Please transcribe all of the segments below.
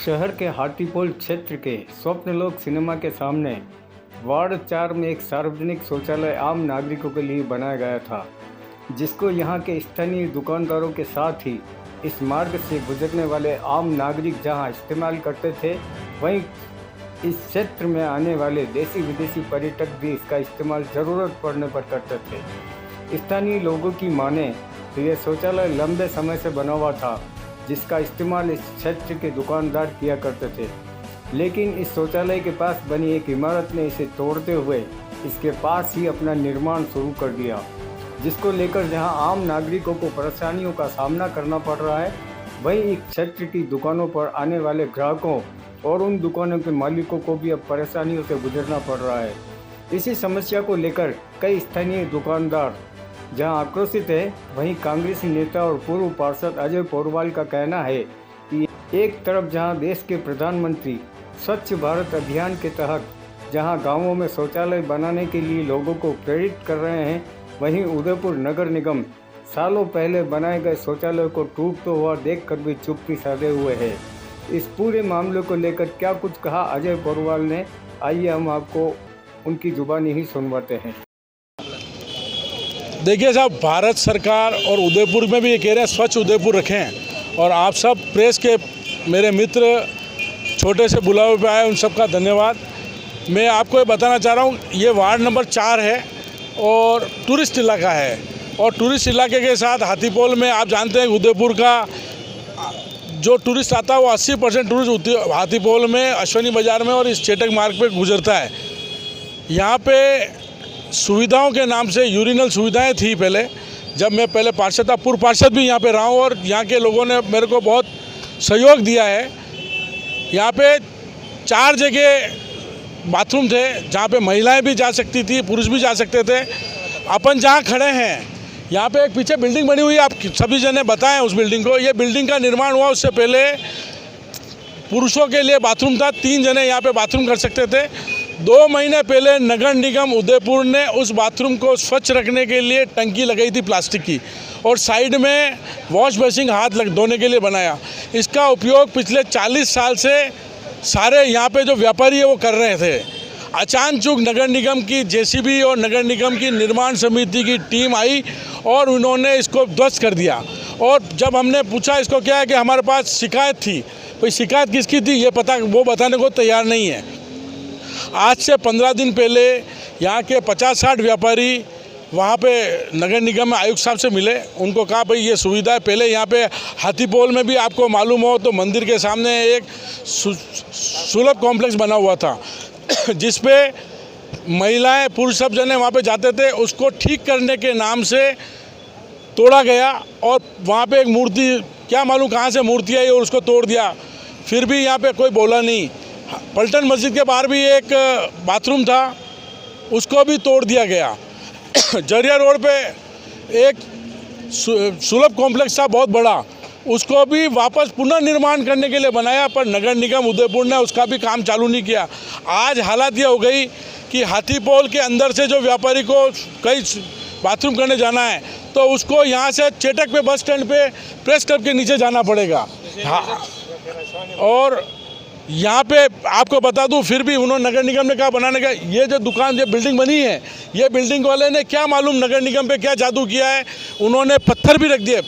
शहर के हाथीपोल क्षेत्र के स्वप्नलोक सिनेमा के सामने वार्ड 4 में एक सार्वजनिक शौचालय आम नागरिकों के लिए बनाया गया था, जिसको यहां के स्थानीय दुकानदारों के साथ ही इस मार्ग से गुजरने वाले आम नागरिक जहां इस्तेमाल करते थे, वहीं इस क्षेत्र में आने वाले देसी विदेशी पर्यटक भी इसका इस्तेमाल ज़रूरत पड़ने पर करते थे। स्थानीय लोगों की माने तो यह शौचालय लंबे समय से बना हुआ था, जिसका इस्तेमाल इस क्षेत्र के दुकानदार किया करते थे, लेकिन इस शौचालय के पास बनी एक इमारत ने इसे तोड़ते हुए इसके पास ही अपना निर्माण शुरू कर दिया, जिसको लेकर जहां आम नागरिकों को परेशानियों का सामना करना पड़ रहा है, वहीं इस क्षेत्र की दुकानों पर आने वाले ग्राहकों और उन दुकानों के मालिकों को भी अब परेशानियों से गुजरना पड़ रहा है। इसी समस्या को लेकर कई स्थानीय दुकानदार जहां आक्रोशित है, वहीं कांग्रेसी नेता और पूर्व पार्षद अजय पोरवाल का कहना है कि एक तरफ जहां देश के प्रधानमंत्री स्वच्छ भारत अभियान के तहत जहां गांवों में शौचालय बनाने के लिए लोगों को प्रेरित कर रहे हैं, वहीं उदयपुर नगर निगम सालों पहले बनाए गए शौचालय को टूटता हुआ देखकर भी चुप्पी साधे हुए है। इस पूरे मामले को लेकर क्या कुछ कहा अजय पोरवाल ने, आइए हम आपको उनकी जुबानी ही सुनवाते हैं। देखिए साहब, भारत सरकार और उदयपुर में भी ये कह रहे हैं स्वच्छ उदयपुर रखें, और आप सब प्रेस के मेरे मित्र छोटे से बुलावे पे आए, उन सब का धन्यवाद। मैं आपको ये बताना चाह रहा हूँ, ये वार्ड नंबर 4 है और टूरिस्ट इलाका है, और टूरिस्ट इलाके के साथ हाथीपोल में आप जानते हैं उदयपुर का जो टूरिस्ट आता है वो 80% टूरिस्ट हाथीपोल में, अश्वनी बाज़ार में और इस चेटक मार्ग पे गुजरता है। यहाँ पे सुविधाओं के नाम से यूरिनल सुविधाएं थी पहले, जब मैं पहले पार्षद था, पूर्व पार्षद भी यहाँ पे रहा हूँ, और यहाँ के लोगों ने मेरे को बहुत सहयोग दिया है। यहाँ पे 4 जगह बाथरूम थे जहाँ पे महिलाएं भी जा सकती थी, पुरुष भी जा सकते थे। अपन जहाँ खड़े हैं यहाँ पे एक पीछे बिल्डिंग बनी हुई है, आप सभी जने बताएं उस बिल्डिंग को। ये बिल्डिंग का निर्माण हुआ, उससे पहले पुरुषों के लिए बाथरूम था, 3 जने यहाँ पे बाथरूम कर सकते थे। 2 महीने पहले नगर निगम उदयपुर ने उस बाथरूम को स्वच्छ रखने के लिए टंकी लगाई थी प्लास्टिक की, और साइड में वॉश बेसिन हाथ धोने के लिए बनाया। इसका उपयोग पिछले 40 साल से सारे यहाँ पे जो व्यापारी है वो कर रहे थे। अचानक नगर निगम की जेसीबी और नगर निगम की निर्माण समिति की टीम आई और उन्होंने इसको ध्वस्त कर दिया। और जब हमने पूछा इसको क्या है कि हमारे पास शिकायत थी, भाई शिकायत किसकी थी ये वो बताने को तैयार नहीं है। आज से 15 दिन पहले यहाँ के 50-60 व्यापारी वहाँ पे नगर निगम में आयुक्त साहब से मिले, उनको कहा भाई ये सुविधा है। पहले यहाँ पे हाथीपोल में भी आपको मालूम हो तो मंदिर के सामने एक सुलभ कॉम्प्लेक्स बना हुआ था जिस पे महिलाएं पुरुष सब जने वहाँ पे जाते थे। उसको ठीक करने के नाम से तोड़ा गया, और वहाँ पे एक मूर्ति, क्या मालूम कहाँ से मूर्ति आई और उसको तोड़ दिया, फिर भी यहाँ पे कोई बोला नहीं। पलटन मस्जिद के बाहर भी एक बाथरूम था, उसको भी तोड़ दिया गया। जरिया रोड पे एक सुलभ कॉम्प्लेक्स था बहुत बड़ा, उसको भी वापस पुनर्निर्माण करने के लिए बनाया, पर नगर निगम उदयपुर ने उसका भी काम चालू नहीं किया। आज हालत ये हो गई कि हाथीपोल के अंदर से जो व्यापारी को कहीं बाथरूम करने जाना है तो उसको यहाँ से चेटक पे बस स्टैंड पे प्रेस क्लब के नीचे जाना पड़ेगा। हाँ, और यहाँ पे आपको बता दूँ, फिर भी उन्होंने नगर निगम ने कहा बनाने का, ये जो दुकान ये बिल्डिंग बनी है, ये बिल्डिंग वाले ने क्या मालूम नगर निगम पे क्या जादू किया है, उन्होंने पत्थर भी रख दिए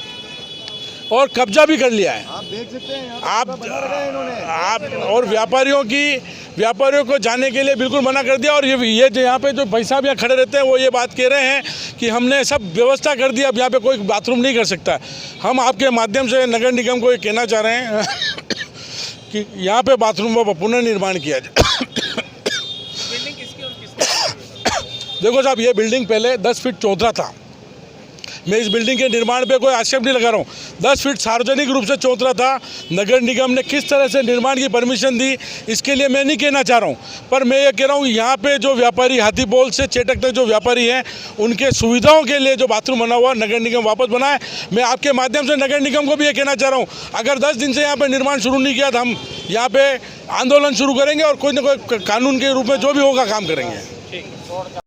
और कब्जा भी कर लिया है। आप देख सकते हैं आप और व्यापारियों को जाने के लिए बिल्कुल मना कर दिया। और ये जो यहाँ पे जो भाई साहब यहाँ खड़े रहते हैं वो ये बात कह रहे हैं कि हमने सब व्यवस्था कर दिया, अब यहाँ पे कोई बाथरूम नहीं कर सकता। हम आपके माध्यम से नगर निगम को ये कहना चाह रहे हैं कि यहाँ पे बाथरूम का पुनर्निर्माण किया जाए। बिल्डिंग किसकी और किसकी? देखो साहब, ये बिल्डिंग पहले 10 फीट चौड़ा था। मैं इस बिल्डिंग के निर्माण पे कोई आक्षेप नहीं लगा रहा हूँ। 10 फीट सार्वजनिक रूप से चौड़ा था। नगर निगम ने किस तरह से निर्माण की परमिशन दी इसके लिए मैं नहीं कहना चाह रहा हूँ, पर मैं ये कह रहा हूँ यहाँ पे जो व्यापारी हाथीपोल से चेटक तक जो व्यापारी हैं, उनके सुविधाओं के लिए जो बाथरूम बना हुआ नगर निगम वापस बनाए। मैं आपके माध्यम से नगर निगम को भी ये कहना चाह रहा हूँ, अगर 10 दिन से यहाँ पर निर्माण शुरू नहीं किया तो हम यहाँ पे आंदोलन शुरू करेंगे और कोई ना कोई कानून के रूप में जो भी होगा काम करेंगे।